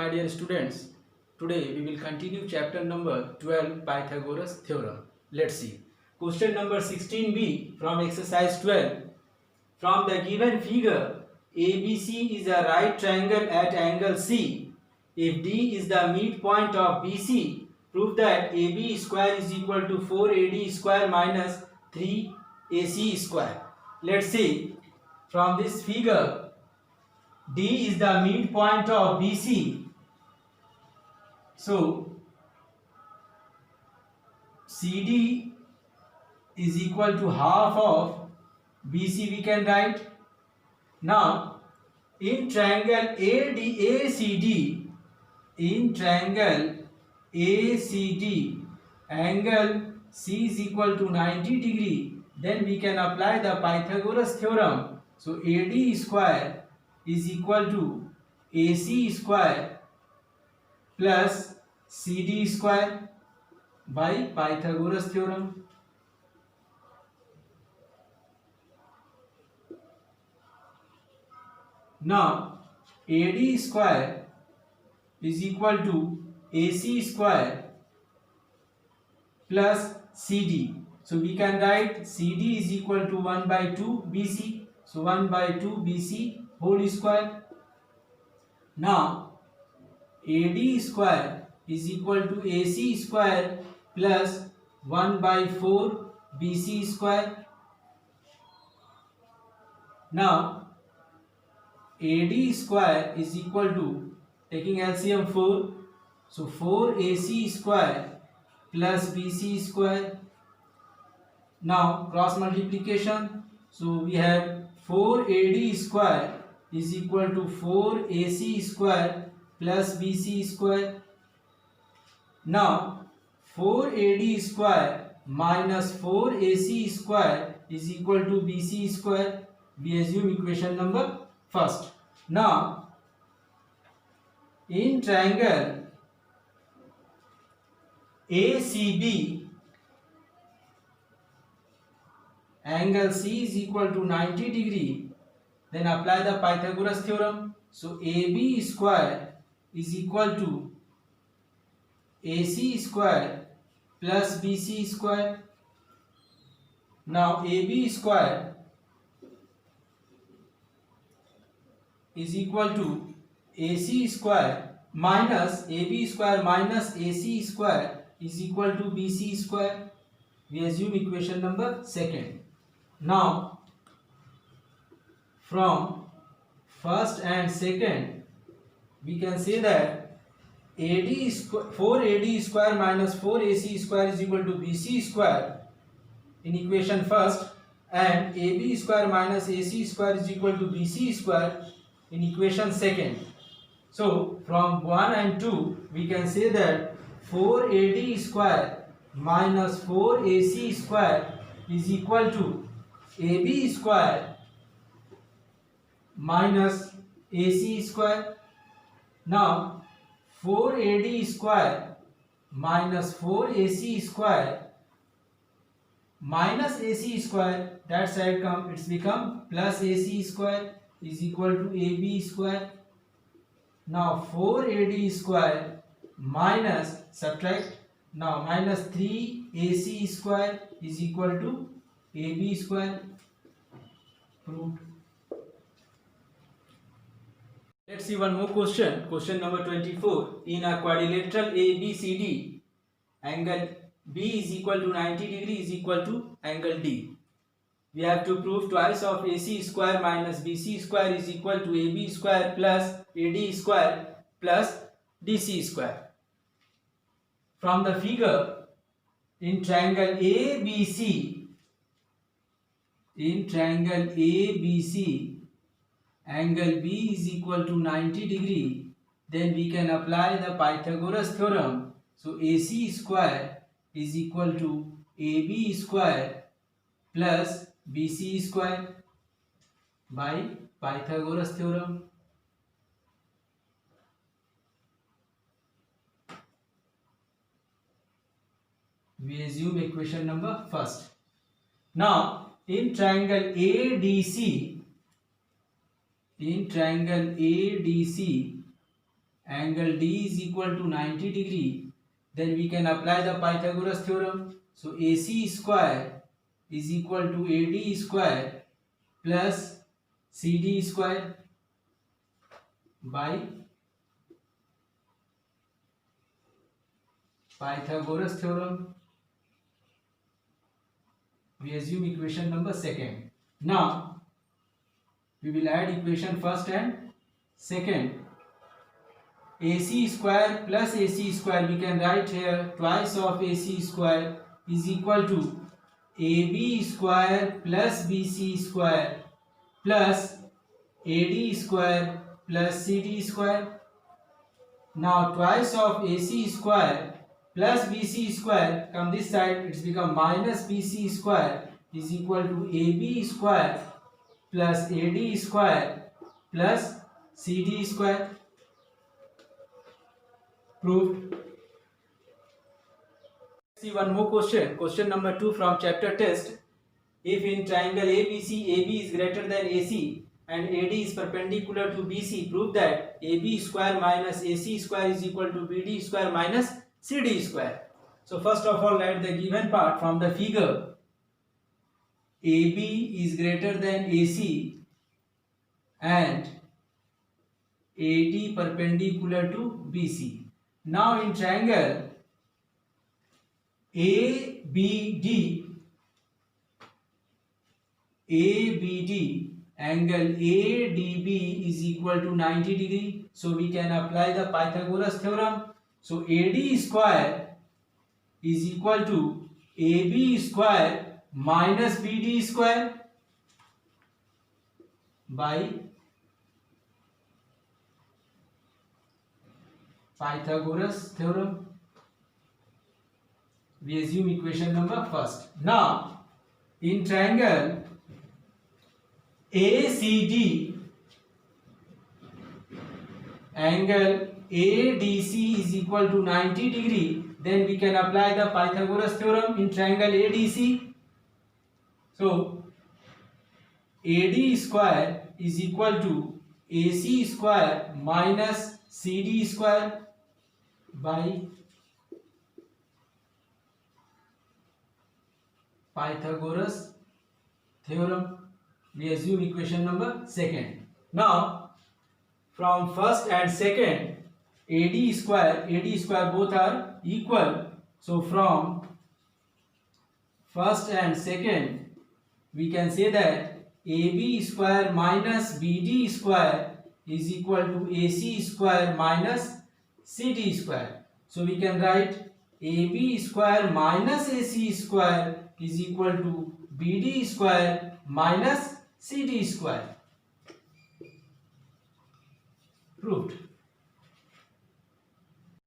my dear students. Today we will continue chapter number 12, Pythagoras theorem. Let's see. Question number 16b from exercise 12. From the given figure, ABC is a right triangle at angle C. If D is the midpoint of BC, prove that AB square is equal to 4AD square minus 3AC square. Let's see. From this figure, D is the midpoint of BC. So CD is equal to half of BC, we can write. Now in triangle ACD, angle C is equal to 90 degree. Then we can apply the Pythagoras theorem. So AD square is equal to AC square plus CD square by Pythagoras theorem. Now AD square is equal to AC square plus CD. So we can write CD is equal to 1 by 2 BC. So 1 by 2 BC whole square. Now AD square is equal to AC square plus 1 by 4 BC square. Now AD square is equal to, taking LCM 4, so 4AC square plus BC square. Now cross multiplication, so we have 4AD square is equal to 4AC square plus BC square. Now 4AD square minus 4AC square is equal to BC square. We assume equation number first. Now in triangle ACB, angle C is equal to 90 degree. Then apply the Pythagoras theorem. So AB square is equal to AC square plus BC square. Now AB square is equal to AC square minus AB square minus AC square is equal to BC square. We assume equation number second. Now from first and second we can say that 4AD square minus 4AC square is equal to BC square in equation first, and AB square minus AC square is equal to BC square in equation second. So from 1 and 2 we can say that 4AD square minus 4AC square is equal to AB square minus AC square. Now 4AD square minus 4AC square minus AC square, that side come, it's become plus AC square is equal to AB square. Now 4AD square minus, subtract, now minus 3AC square is equal to AB square. Proved. Let's see one more question. Question number 24. In a quadrilateral ABCD, angle B is equal to 90 degree is equal to angle D. We have to prove twice of AC square minus BC square is equal to AB square plus AD square plus DC square. From the figure, in triangle ABC, angle B is equal to 90 degree. Then we can apply the Pythagoras theorem. So AC square is equal to AB square plus BC square by Pythagoras theorem. We assume equation number first. Now in triangle ADC, angle D is equal to 90 degree, then we can apply the Pythagoras theorem. So AC square is equal to AD square plus CD square by Pythagoras theorem. We assume equation number second. Now we will add equation first and second. AC square plus AC square, we can write here twice of AC square is equal to AB square plus BC square plus AD square plus CD square. Now twice of AC square plus BC square come this side, it's become minus BC square is equal to AB square plus AD square plus CD square. Proved. See one more question. Question number 2 from chapter test. If in triangle ABC, AB is greater than AC and AD is perpendicular to BC, prove that AB square minus AC square is equal to BD square minus CD square. So first of all, write the given part from the figure. AB is greater than AC and AD perpendicular to BC. Now in triangle ABD, angle ADB is equal to 90 degree. So we can apply the Pythagoras theorem. So AD square is equal to AB square minus BD square by Pythagoras theorem. We assume equation number first. Now in triangle ACD, angle ADC is equal to 90 degree, then we can apply the Pythagoras theorem in triangle ADC. So AD square is equal to AC square minus CD square by Pythagoras theorem. We assume equation number second. Now from first and second, AD square both are equal. So from first and second, we can say that AB square minus BD square is equal to AC square minus CD square. So we can write AB square minus AC square is equal to BD square minus CD square. Proved.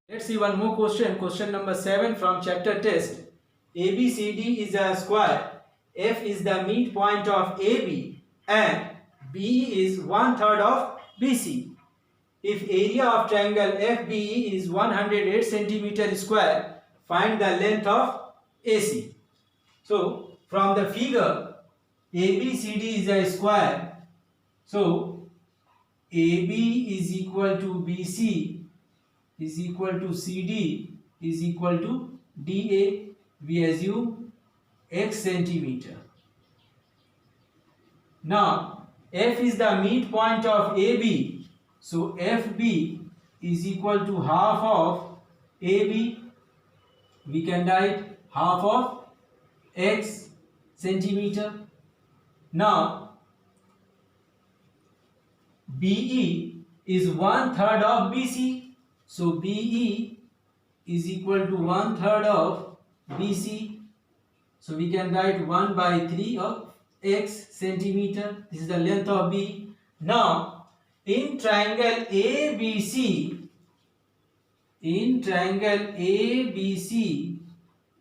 Let's see one more question. Question number 7 from chapter test. ABCD is a square. F is the midpoint of AB and BE is 1/3 of BC. If area of triangle FBE is 108 cm square, find the length of AC. So from the figure, ABCD is a square. So AB is equal to BC is equal to CD is equal to DA. We assume X centimeter. Now F is the midpoint of AB. So FB is equal to half of AB. We can write half of X centimeter. Now BE is 1/3 of BC. So BE is equal to 1/3 of BC. So we can write 1/3 of X centimeter. This is the length of B. Now in triangle ABC,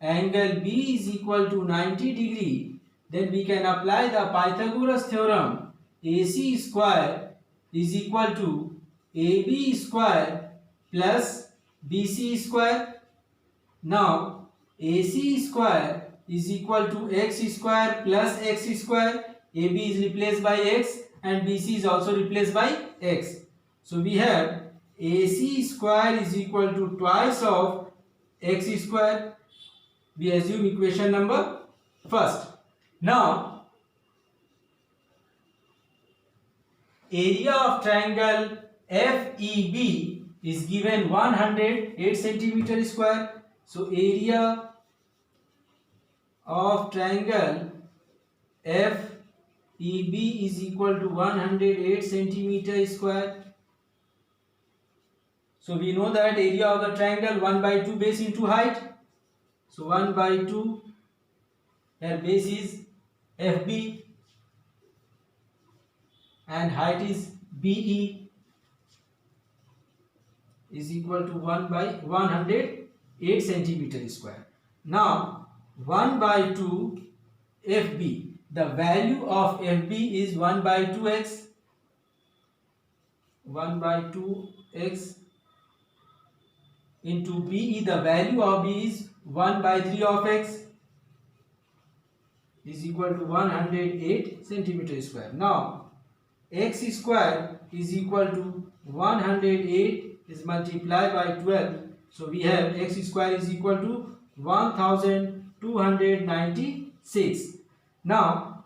angle B is equal to 90 degree. Then we can apply the Pythagoras theorem. AC square is equal to AB square plus BC square. Now AC square is equal to X square plus X square. AB is replaced by X and BC is also replaced by X. So we have AC square is equal to twice of x square. We assume equation number first. Now, area of triangle FEB is given 108 centimeter square. So, area of triangle FEB is equal to 108 centimeter square. So we know that area of the triangle 1 by 2 base into height. So 1 by 2, here base is FB and height is BE is equal to 1 by 108 centimeter square. Now 1 by 2 FB, the value of FB is 1 by 2x, 1 by 2x into BE, the value of B is 1 by 3 of x is equal to 108 centimeter square. Now x square is equal to 108 is multiplied by 12. So we have x square is equal to 1296. Now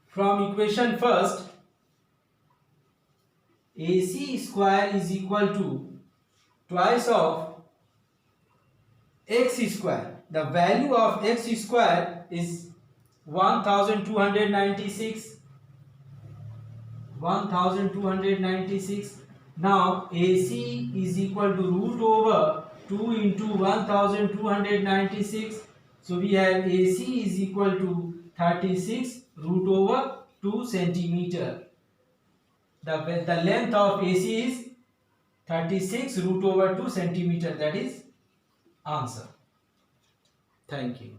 from equation first, AC square is equal to twice of x square. The value of x square is 1296. 1296. Now AC is equal to root over 2 into 1296. So we have AC is equal to 36 root over 2 centimeter. The length of AC is 36 root over 2 centimeter. That is answer. Thank you.